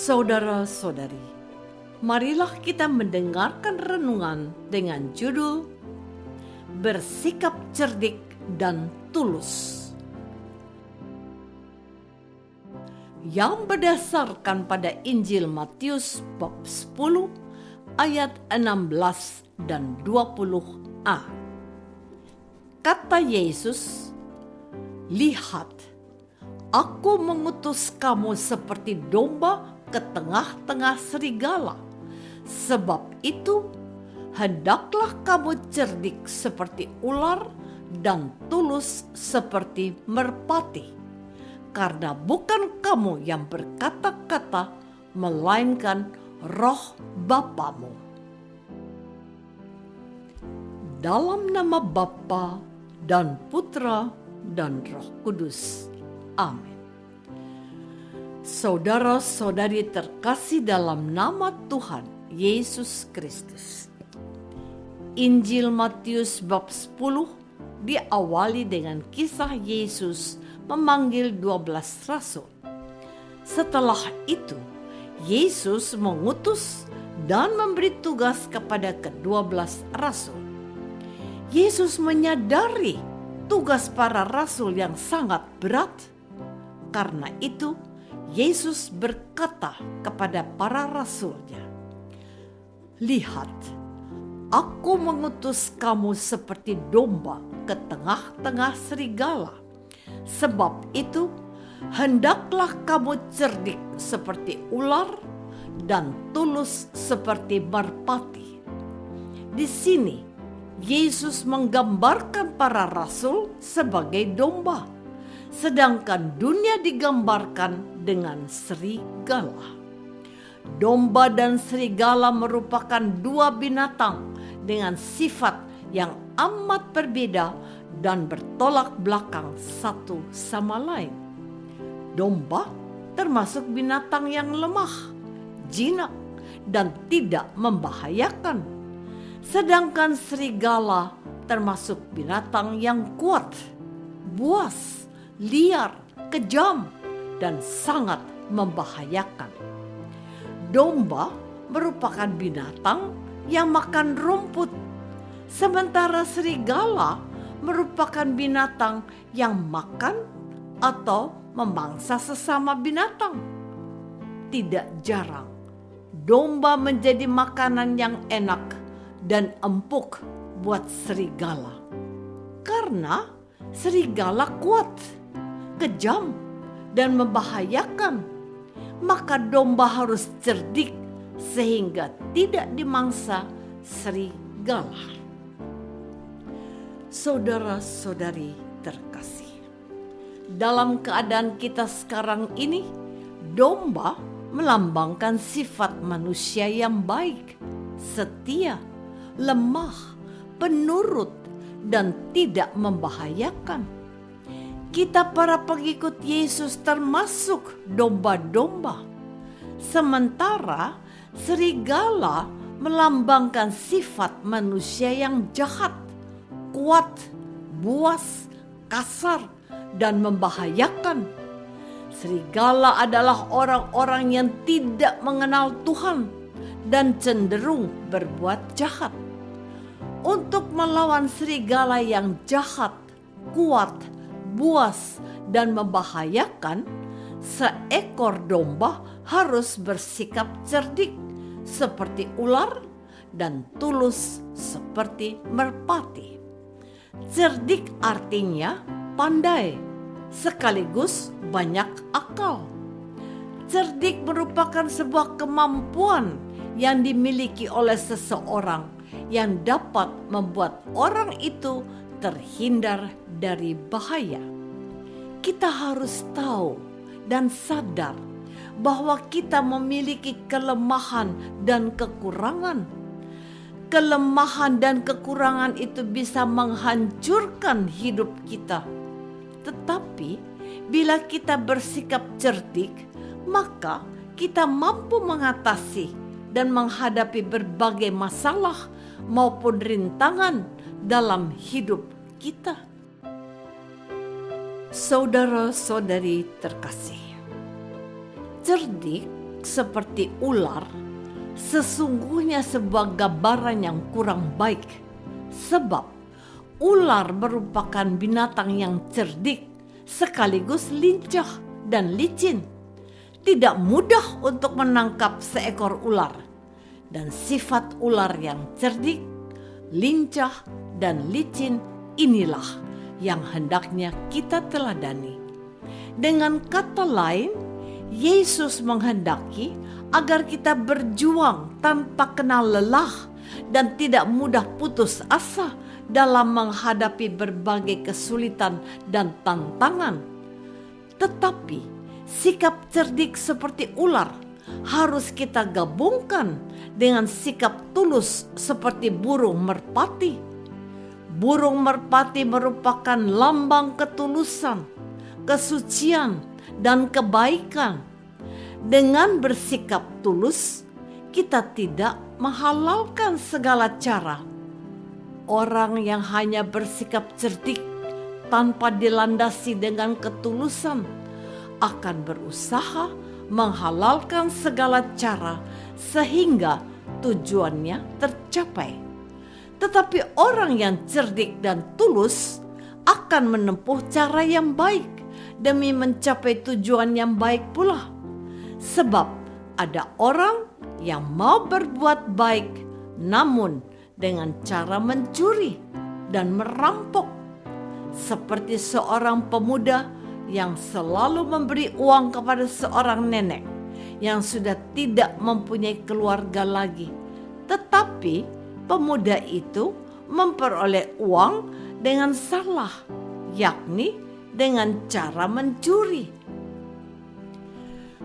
Saudara-saudari, marilah kita mendengarkan renungan dengan judul Bersikap Cerdik dan Tulus, yang berdasarkan pada Injil Matius bab 10 ayat 16 dan 20a. Kata Yesus, "Lihat, Aku mengutus kamu seperti domba ke tengah-tengah serigala. Sebab itu, hendaklah kamu cerdik seperti ular dan tulus seperti merpati. Karena bukan kamu yang berkata-kata, melainkan Roh Bapamu." Dalam nama Bapa dan Putra dan Roh Kudus. Amin. Saudara-saudari terkasih dalam nama Tuhan Yesus Kristus. Injil Matius bab 10 diawali dengan kisah Yesus memanggil 12 rasul. Setelah itu, Yesus mengutus dan memberi tugas kepada ke-12 rasul. Yesus menyadari tugas para rasul yang sangat berat. Karena itu, Yesus berkata kepada para rasul-Nya, "Lihat, Aku mengutus kamu seperti domba ke tengah-tengah serigala. Sebab itu, hendaklah kamu cerdik seperti ular dan tulus seperti merpati." Di sini, Yesus menggambarkan para rasul sebagai domba, sedangkan dunia digambarkan dengan serigala. Domba dan serigala merupakan dua binatang dengan sifat yang amat berbeda dan bertolak belakang satu sama lain. Domba termasuk binatang yang lemah, jinak, dan tidak membahayakan. Sedangkan serigala termasuk binatang yang kuat, buas, liar, kejam, dan sangat membahayakan. Domba merupakan binatang yang makan rumput, sementara serigala merupakan binatang yang makan atau memangsa sesama binatang. Tidak jarang, domba menjadi makanan yang enak dan empuk buat serigala. Karena serigala kuat, kejam, dan membahayakan, maka domba harus cerdik sehingga tidak dimangsa serigala. Saudara-saudari terkasih, dalam keadaan kita sekarang ini, domba melambangkan sifat manusia yang baik, setia, lemah, penurut, dan tidak membahayakan. Kita para pengikut Yesus termasuk domba-domba. Sementara serigala melambangkan sifat manusia yang jahat, kuat, buas, kasar, dan membahayakan. Serigala adalah orang-orang yang tidak mengenal Tuhan dan cenderung berbuat jahat. Untuk melawan serigala yang jahat, kuat, buas, dan membahayakan, seekor domba harus bersikap cerdik seperti ular dan tulus seperti merpati. Cerdik artinya pandai, sekaligus banyak akal. Cerdik merupakan sebuah kemampuan yang dimiliki oleh seseorang yang dapat membuat orang itu terhindar dari bahaya. Kita harus tahu dan sadar bahwa kita memiliki kelemahan dan kekurangan. Kelemahan dan kekurangan itu bisa menghancurkan hidup kita. Tetapi bila kita bersikap cerdik, maka kita mampu mengatasi dan menghadapi berbagai masalah maupun rintangan dalam hidup kita. Saudara-saudari terkasih, cerdik seperti ular sesungguhnya sebuah gambaran yang kurang baik, sebab ular merupakan binatang yang cerdik sekaligus lincah dan licin. Tidak mudah untuk menangkap seekor ular, dan sifat ular yang cerdik, lincah, dan licin inilah yang hendaknya kita teladani. Dengan kata lain, Yesus menghendaki agar kita berjuang tanpa kenal lelah dan tidak mudah putus asa dalam menghadapi berbagai kesulitan dan tantangan. Tetapi sikap cerdik seperti ular harus kita gabungkan dengan sikap tulus seperti burung merpati. Burung merpati merupakan lambang ketulusan, kesucian, dan kebaikan. Dengan bersikap tulus, kita tidak menghalalkan segala cara. Orang yang hanya bersikap cerdik tanpa dilandasi dengan ketulusan akan berusaha menghalalkan segala cara sehingga tujuannya tercapai. Tetapi orang yang cerdik dan tulus akan menempuh cara yang baik demi mencapai tujuan yang baik pula. Sebab ada orang yang mau berbuat baik namun dengan cara mencuri dan merampok. Seperti seorang pemuda yang selalu memberi uang kepada seorang nenek yang sudah tidak mempunyai keluarga lagi. Tetapi pemuda itu memperoleh uang dengan salah, yakni dengan cara mencuri.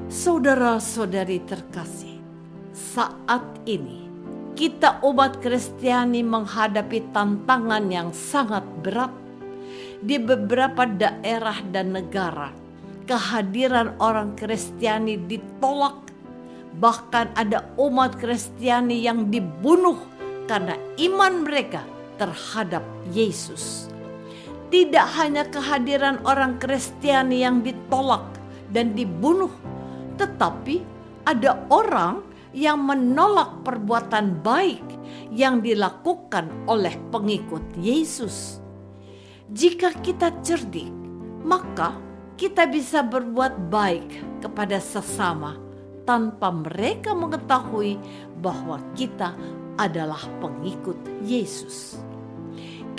Saudara-saudari terkasih, saat ini kita umat Kristiani menghadapi tantangan yang sangat berat. Di beberapa daerah dan negara, kehadiran orang Kristiani ditolak. Bahkan ada umat Kristiani yang dibunuh karena iman mereka terhadap Yesus. Tidak hanya kehadiran orang Kristiani yang ditolak dan dibunuh, tetapi ada orang yang menolak perbuatan baik yang dilakukan oleh pengikut Yesus. Jika kita cerdik, maka kita bisa berbuat baik kepada sesama tanpa mereka mengetahui bahwa kita adalah pengikut Yesus.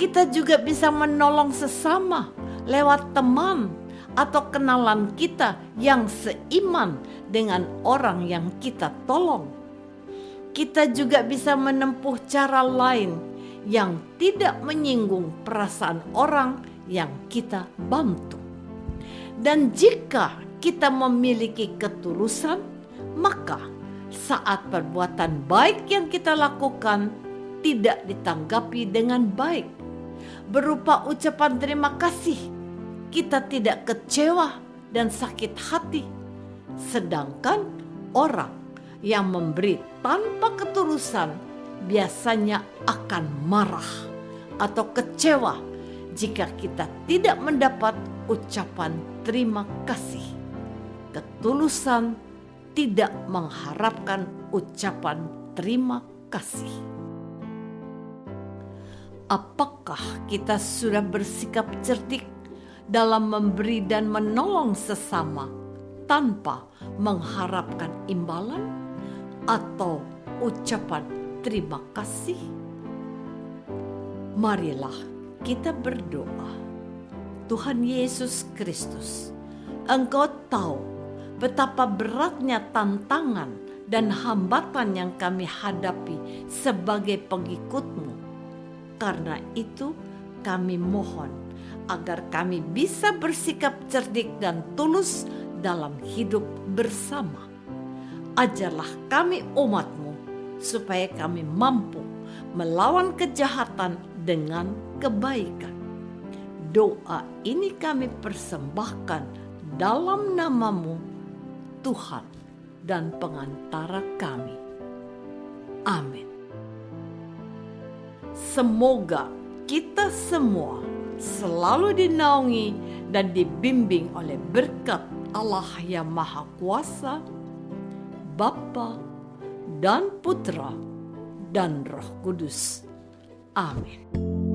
Kita juga bisa menolong sesama lewat teman atau kenalan kita yang seiman dengan orang yang kita tolong. Kita juga bisa menempuh cara lain yang tidak menyinggung perasaan orang yang kita bantu. Dan jika kita memiliki ketulusan, maka saat perbuatan baik yang kita lakukan tidak ditanggapi dengan baik berupa ucapan terima kasih, kita tidak kecewa dan sakit hati. Sedangkan orang yang memberi tanpa ketulusan biasanya akan marah atau kecewa jika kita tidak mendapat ucapan terima kasih. Ketulusan tidak mengharapkan ucapan terima kasih. Apakah kita sudah bersikap cerdik dalam memberi dan menolong sesama tanpa mengharapkan imbalan atau ucapan terima kasih? Marilah kita berdoa. Tuhan Yesus Kristus, Engkau tahu betapa beratnya tantangan dan hambatan yang kami hadapi sebagai pengikut-Mu. Karena itu kami mohon agar kami bisa bersikap cerdik dan tulus dalam hidup bersama. Ajarlah kami umat-Mu supaya kami mampu melawan kejahatan dengan kebaikan. Doa ini kami persembahkan dalam nama-Mu, Tuhan dan pengantara kami. Amin. Semoga kita semua selalu dinaungi dan dibimbing oleh berkat Allah yang Maha Kuasa, Bapa dan Putra dan Roh Kudus. Amin.